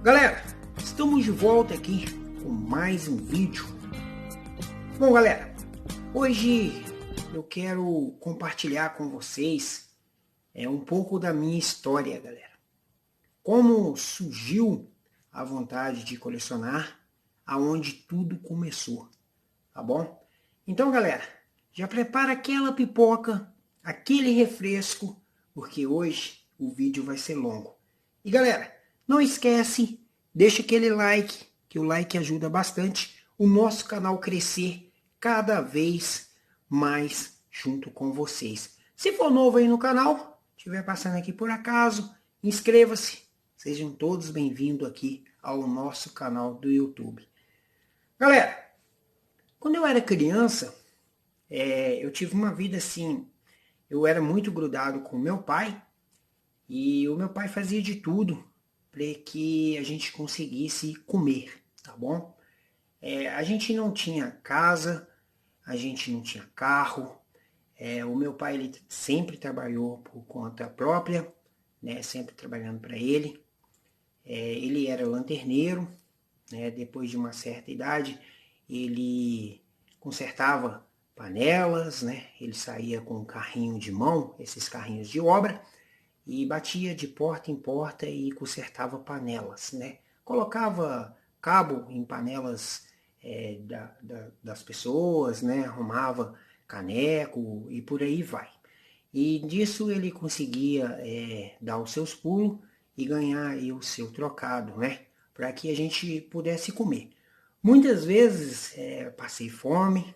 Galera, estamos de volta aqui com mais um vídeo. Bom, galera, hoje eu quero compartilhar com vocês um pouco da minha história, galera. Como surgiu a vontade de colecionar, aonde tudo começou, tá bom? Então, galera, já prepara aquela pipoca, aquele refresco, porque hoje o vídeo vai ser longo. E galera, não esquece, deixa aquele like, que o like ajuda bastante o nosso canal crescer cada vez mais junto com vocês. Se for novo aí no canal, estiver passando aqui por acaso, inscreva-se. Sejam todos bem-vindos aqui ao nosso canal do YouTube. Galera, quando eu era criança, eu tive uma vida assim, eu era muito grudado com meu pai, e o meu pai fazia de tudo para que a gente conseguisse comer, tá bom? A gente não tinha casa, a gente não tinha carro. O meu pai ele sempre trabalhou por conta própria, né? Sempre trabalhando para ele. Ele era lanterneiro, né? Depois de uma certa idade, ele consertava panelas, né? Ele saía com um carrinho de mão, esses carrinhos de obra, e batia de porta em porta e consertava panelas, né? Colocava cabo em panelas das pessoas, né? Arrumava caneco e por aí vai. E disso ele conseguia dar os seus pulos e ganhar aí o seu trocado, né? Para que a gente pudesse comer. Muitas vezes passei fome,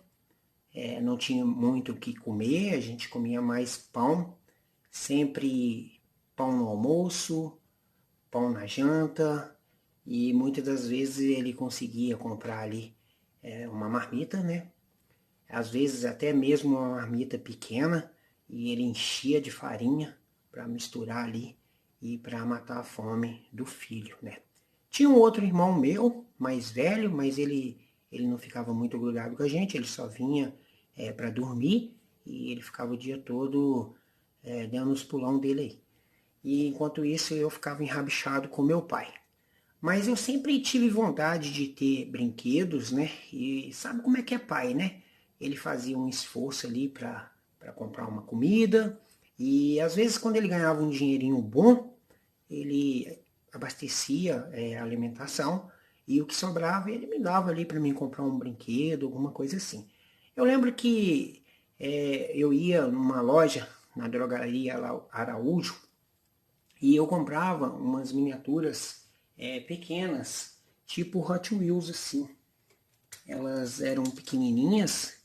não tinha muito o que comer, a gente comia mais pão, sempre pão no almoço, pão na janta, e muitas das vezes ele conseguia comprar ali uma marmita, né? Às vezes até mesmo uma marmita pequena, e ele enchia de farinha para misturar ali e para matar a fome do filho, né? Tinha um outro irmão meu, mais velho, mas ele não ficava muito grudado com a gente, ele só vinha para dormir, e ele ficava o dia todo dando os pulão dele aí. E enquanto isso eu ficava enrabixado com meu pai. Mas eu sempre tive vontade de ter brinquedos, né? E sabe como é que é pai, né? Ele fazia um esforço ali para comprar uma comida. E às vezes quando ele ganhava um dinheirinho bom, ele abastecia a alimentação. E o que sobrava ele me dava ali para mim comprar um brinquedo, alguma coisa assim. Eu lembro que eu ia numa loja, na drogaria Araújo, e eu comprava umas miniaturas pequenas, tipo Hot Wheels assim. Elas eram pequenininhas,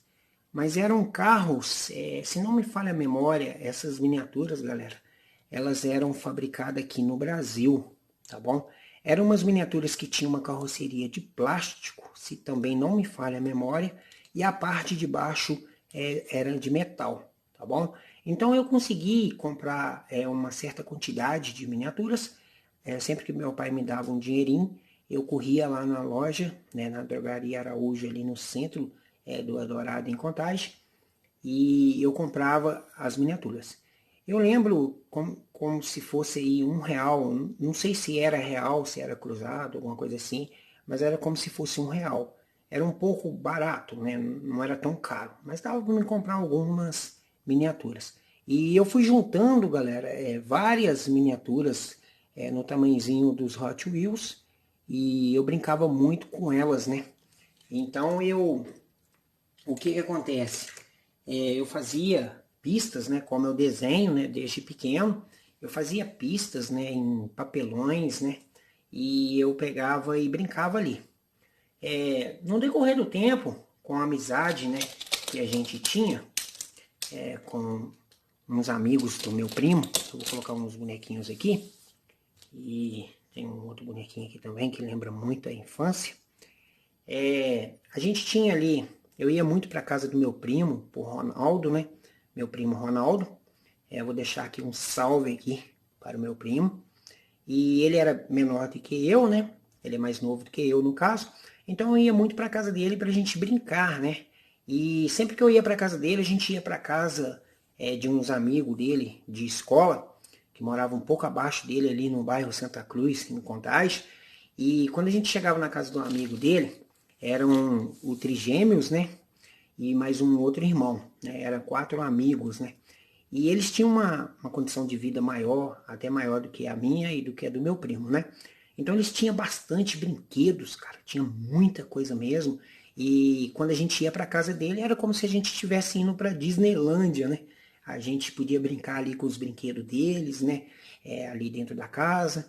mas eram carros, se não me falha a memória, essas miniaturas, galera, elas eram fabricadas aqui no Brasil, tá bom? Eram umas miniaturas que tinham uma carroceria de plástico, se também não me falha a memória, e a parte de baixo era de metal, tá bom? Então eu consegui comprar uma certa quantidade de miniaturas. Sempre que meu pai me dava um dinheirinho, eu corria lá na loja, né, na drogaria Araújo, ali no centro do Adorado, em Contagem, e eu comprava as miniaturas. Eu lembro como se fosse aí R$ 1, não sei se era real, se era cruzado, alguma coisa assim, mas era como se fosse R$ 1. Era um pouco barato, né? Não era tão caro, mas dava para me comprar algumas miniaturas. E eu fui juntando, galera, várias miniaturas no tamanhozinho dos Hot Wheels, e eu brincava muito com elas, né? Então o que acontece? Eu fazia pistas, né? Como eu desenho, né? Desde pequeno, eu fazia pistas, né? Em papelões, né? E eu pegava e brincava ali. No decorrer do tempo, com a amizade, né? Que a gente tinha com uns amigos do meu primo, eu vou colocar uns bonequinhos aqui, e tem um outro bonequinho aqui também que lembra muito a infância. A gente tinha ali, eu ia muito para casa do meu primo, o Ronaldo, né? Meu primo Ronaldo. Vou deixar aqui um salve aqui para o meu primo. E ele era menor do que eu, né? Ele é mais novo do que eu, no caso. Então eu ia muito para casa dele para a gente brincar, né? E sempre que eu ia para casa dele, a gente ia para casa de uns amigos dele de escola, que moravam um pouco abaixo dele ali no bairro Santa Cruz, em Contagem. E quando a gente chegava na casa de um amigo dele, eram o trigêmeos, né? E mais um outro irmão, né? Eram 4 amigos, né? E eles tinham uma condição de vida maior, até maior do que a minha e do que a do meu primo, né? Então eles tinham bastante brinquedos, cara, tinha muita coisa mesmo. E quando a gente ia para casa dele, era como se a gente estivesse indo para Disneylândia, né? A gente podia brincar ali com os brinquedos deles, né? Ali dentro da casa.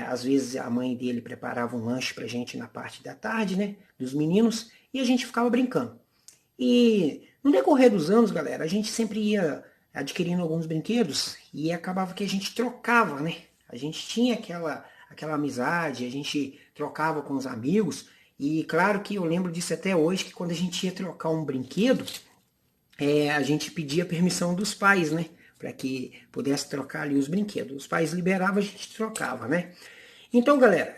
Às vezes a mãe dele preparava um lanche pra gente na parte da tarde, né? Dos meninos, e a gente ficava brincando. E no decorrer dos anos, galera, a gente sempre ia adquirindo alguns brinquedos e acabava que a gente trocava, né? A gente tinha aquela amizade, a gente trocava com os amigos. E claro que eu lembro disso até hoje, que quando a gente ia trocar um brinquedo, a gente pedia permissão dos pais, né? Para que pudesse trocar ali os brinquedos. Os pais liberavam, a gente trocava, né? Então, galera,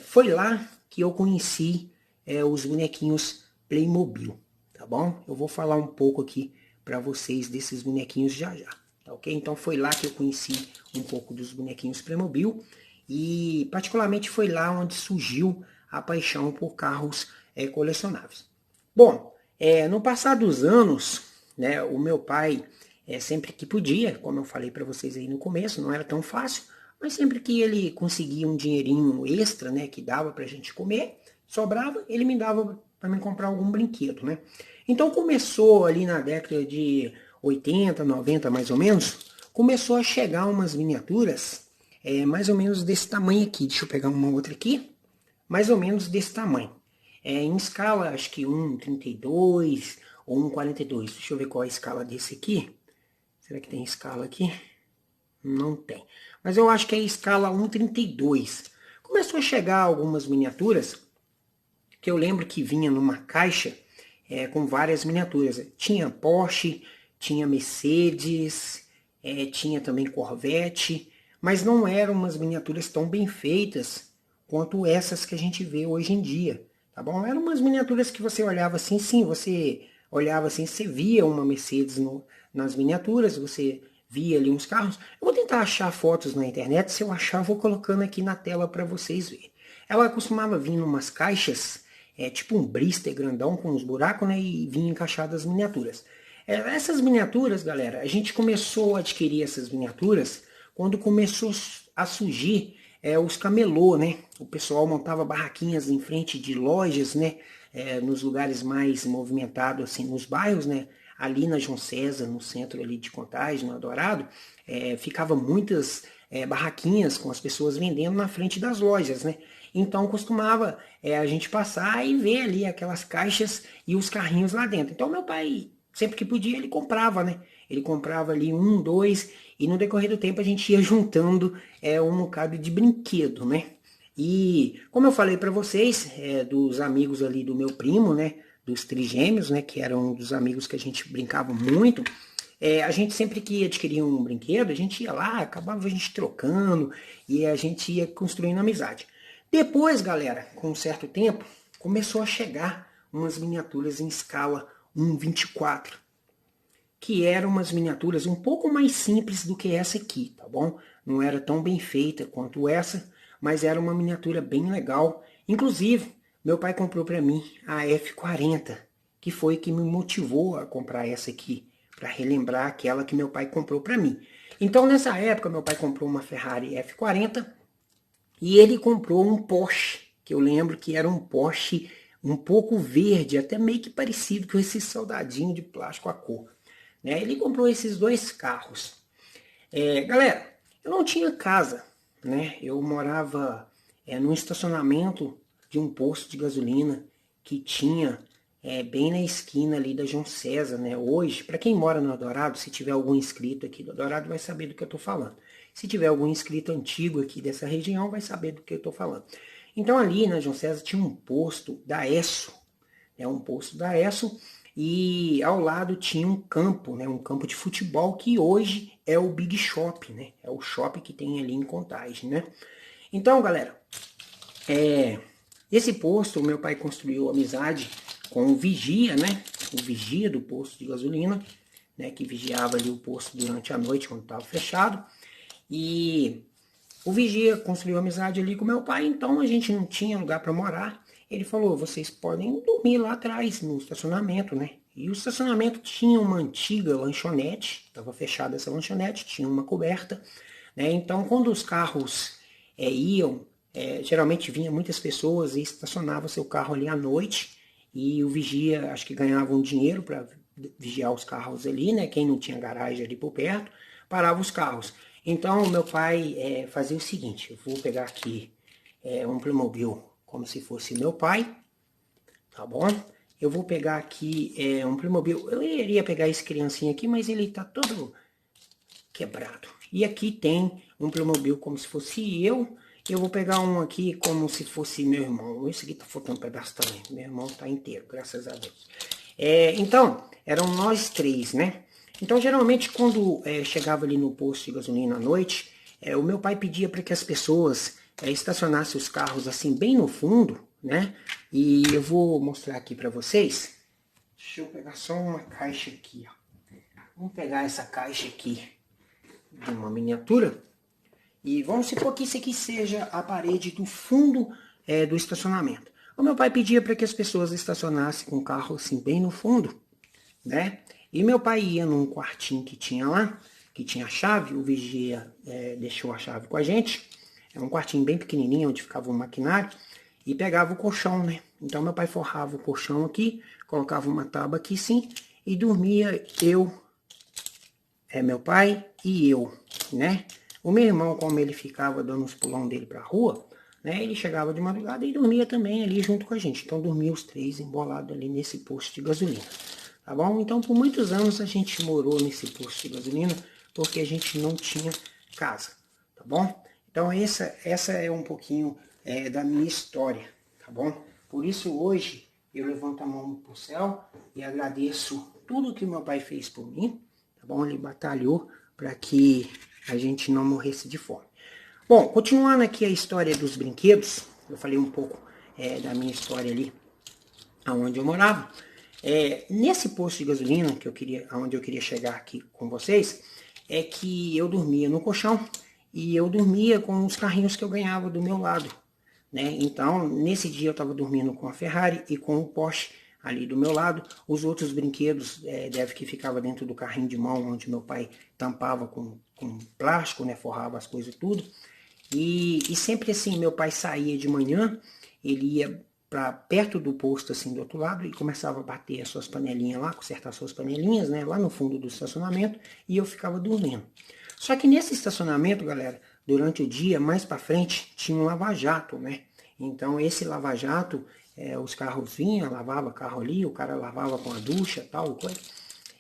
foi lá que eu conheci os bonequinhos Playmobil, tá bom? Eu vou falar um pouco aqui para vocês desses bonequinhos já já, tá ok? Então foi lá que eu conheci um pouco dos bonequinhos Playmobil e particularmente foi lá onde surgiu a paixão por carros colecionáveis. Bom, no passar dos anos, né, o meu pai, sempre que podia, como eu falei para vocês aí no começo, não era tão fácil, mas sempre que ele conseguia um dinheirinho extra, né, que dava pra gente comer, sobrava, ele me dava para me comprar algum brinquedo, né? Então começou ali na década de 80, 90 mais ou menos, começou a chegar umas miniaturas mais ou menos desse tamanho aqui. Deixa eu pegar uma outra aqui. Mais ou menos desse tamanho. Em escala, acho que 1,32 ou 1,42. Deixa eu ver qual é a escala desse aqui. Será que tem escala aqui? Não tem. Mas eu acho que é a escala 1,32. Começou a chegar algumas miniaturas, que eu lembro que vinha numa caixa com várias miniaturas. Tinha Porsche, tinha Mercedes, tinha também Corvette, mas não eram umas miniaturas tão bem feitas quanto essas que a gente vê hoje em dia, tá bom? Eram umas miniaturas que você olhava assim, sim, você olhava assim, você via uma Mercedes nas miniaturas, você via ali uns carros. Eu vou tentar achar fotos na internet, se eu achar, eu vou colocando aqui na tela para vocês verem. Ela costumava vir em umas caixas, tipo um blister grandão com uns buracos, né, e vinha encaixadas as miniaturas. Essas miniaturas, galera, a gente começou a adquirir essas miniaturas quando começou a surgir os camelô, né? O pessoal montava barraquinhas em frente de lojas, né? Nos lugares mais movimentados, assim, nos bairros, né? Ali na João César, no centro ali de Contagem, no Adorado, ficava muitas barraquinhas com as pessoas vendendo na frente das lojas, né? Então costumava a gente passar e ver ali aquelas caixas e os carrinhos lá dentro. Então meu pai, sempre que podia, ele comprava, né? Ele comprava ali um, dois, e no decorrer do tempo a gente ia juntando um bocado de brinquedo, né? E como eu falei para vocês, dos amigos ali do meu primo, né? Dos trigêmeos, né? Que eram um dos amigos que a gente brincava muito. A gente sempre que adquiria um brinquedo, a gente ia lá, acabava a gente trocando e a gente ia construindo amizade. Depois, galera, com um certo tempo, começou a chegar umas miniaturas em escala 1:24, que eram umas miniaturas um pouco mais simples do que essa aqui, tá bom? Não era tão bem feita quanto essa, mas era uma miniatura bem legal. Inclusive, meu pai comprou para mim a F40, que foi que me motivou a comprar essa aqui, para relembrar aquela que meu pai comprou para mim. Então, nessa época, meu pai comprou uma Ferrari F40 e ele comprou um Porsche, que eu lembro que era um Porsche um pouco verde, até meio que parecido com esse soldadinho de plástico a cor. Ele comprou esses 2 carros. Galera, eu não tinha casa, né? Eu morava num estacionamento de um posto de gasolina que tinha bem na esquina ali da João César, né? Hoje, para quem mora no Adorado, se tiver algum inscrito aqui do Adorado, vai saber do que eu estou falando. Se tiver algum inscrito antigo aqui dessa região, vai saber do que eu estou falando. Então ali na João César tinha um posto da Esso, um posto da Esso, e ao lado tinha um campo, né, um campo de futebol que hoje é o Big Shop, né? É o shopping que tem ali em Contagem, né? Então, galera, esse posto, o meu pai construiu amizade com o vigia, né? O vigia do posto de gasolina, né? Que vigiava ali o posto durante a noite quando estava fechado. E O vigia construiu amizade ali com meu pai, então a gente não tinha lugar para morar. Ele falou, vocês podem dormir lá atrás, no estacionamento, né? E o estacionamento tinha uma antiga lanchonete, estava fechada essa lanchonete, tinha uma coberta, né? Então, quando os carros iam, geralmente vinha muitas pessoas e estacionava seu carro ali à noite, e o vigia, acho que ganhava um dinheiro para vigiar os carros ali, né? Quem não tinha garagem ali por perto, parava os carros. Então, meu pai fazia o seguinte, eu vou pegar aqui um Playmobil como se fosse meu pai, tá bom? Eu vou pegar aqui um Playmobil, eu iria pegar esse criancinha aqui, mas ele tá todo quebrado. E aqui tem um Playmobil como se fosse eu vou pegar um aqui como se fosse meu irmão. Esse aqui tá faltando um pedaço também, meu irmão tá inteiro, graças a Deus. Então, eram nós três, né? Então, geralmente, quando chegava ali no posto de gasolina à noite, o meu pai pedia para que as pessoas estacionassem os carros assim bem no fundo, né? E eu vou mostrar aqui para vocês. Deixa eu pegar só uma caixa aqui, ó. Vamos pegar essa caixa aqui de uma miniatura. E vamos supor que isso aqui seja a parede do fundo do estacionamento. O meu pai pedia para que as pessoas estacionassem com o carro assim bem no fundo, né? E meu pai ia num quartinho que tinha lá, que tinha a chave, o vigia deixou a chave com a gente. É um quartinho bem pequenininho, onde ficava o maquinário, e pegava o colchão, né? Então meu pai forrava o colchão aqui, colocava uma tábua aqui sim, e dormia meu pai e eu, né? O meu irmão, como ele ficava dando os pulão dele pra rua, né? Ele chegava de madrugada e dormia também ali junto com a gente. Então dormia os três embolados ali nesse posto de gasolina. Tá bom? Então, por muitos anos a gente morou nesse posto de gasolina porque a gente não tinha casa, tá bom? Então, essa é um pouquinho da minha história, tá bom? Por isso, hoje, eu levanto a mão pro céu e agradeço tudo que meu pai fez por mim, tá bom? Ele batalhou para que a gente não morresse de fome. Bom, continuando aqui a história dos brinquedos, eu falei um pouco da minha história ali, aonde eu morava. Nesse posto de gasolina aonde eu queria chegar aqui com vocês, é que eu dormia no colchão e eu dormia com os carrinhos que eu ganhava do meu lado, né? Então, nesse dia eu estava dormindo com a Ferrari e com o Porsche ali do meu lado. Os outros brinquedos deve que ficava dentro do carrinho de mão, onde meu pai tampava com plástico, né? Forrava as coisas tudo. E sempre assim, meu pai saía de manhã, ele ia para perto do posto, assim, do outro lado, e começava a bater as suas panelinhas lá, consertar as suas panelinhas, né, lá no fundo do estacionamento, e eu ficava dormindo. Só que nesse estacionamento, galera, durante o dia, mais para frente, tinha um lava-jato, né? Então, esse lava-jato, os carros vinham, lavava carro ali, o cara lavava com a ducha, tal, coisa.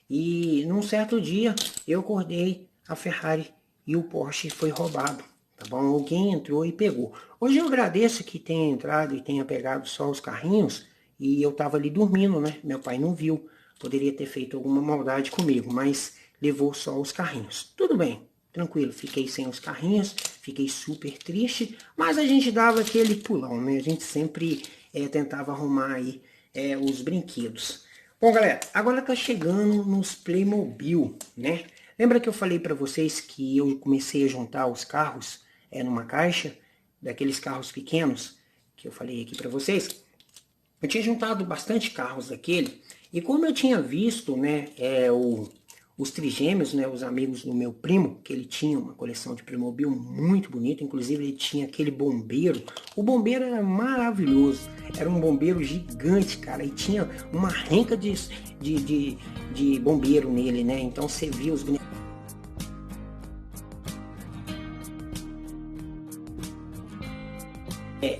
E num certo dia, eu acordei, a Ferrari e o Porsche foi roubado. Tá bom? Alguém entrou e pegou. Hoje eu agradeço que tenha entrado e tenha pegado só os carrinhos e eu tava ali dormindo, né? Meu pai não viu. Poderia ter feito alguma maldade comigo, mas levou só os carrinhos. Tudo bem, tranquilo. Fiquei sem os carrinhos, fiquei super triste, mas a gente dava aquele pulão, né? A gente sempre tentava arrumar aí os brinquedos. Bom, galera, agora tá chegando nos Playmobil, né? Lembra que eu falei para vocês que eu comecei a juntar os carros numa caixa, daqueles carros pequenos, que eu falei aqui para vocês? Eu tinha juntado bastante carros daquele, e como eu tinha visto, né, os trigêmeos, né, os amigos do meu primo, que ele tinha uma coleção de Playmobil muito bonita, inclusive ele tinha aquele bombeiro. O bombeiro era maravilhoso, era um bombeiro gigante, cara, e tinha uma renca de bombeiro nele, né, então você via os bonecos.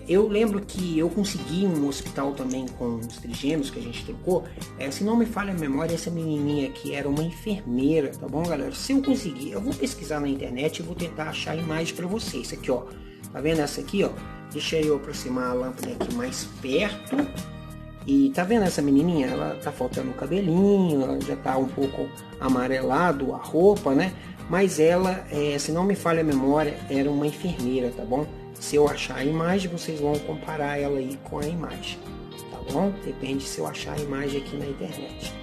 Eu lembro que eu consegui um hospital também com os trigêmeos que a gente trocou. Se não me falha a memória, essa menininha aqui era uma enfermeira, tá bom, galera? Se eu conseguir, eu vou pesquisar na internet e vou tentar achar a imagem para vocês. Aqui, ó. Tá vendo essa aqui, ó? Deixa eu aproximar a lâmpada aqui mais perto. E tá vendo essa menininha? Ela tá faltando o cabelinho, ela já tá um pouco amarelado a roupa, né? Mas ela, se não me falha a memória, era uma enfermeira, tá bom? Se eu achar a imagem, vocês vão comparar ela aí com a imagem, tá bom? Depende se eu achar a imagem aqui na internet.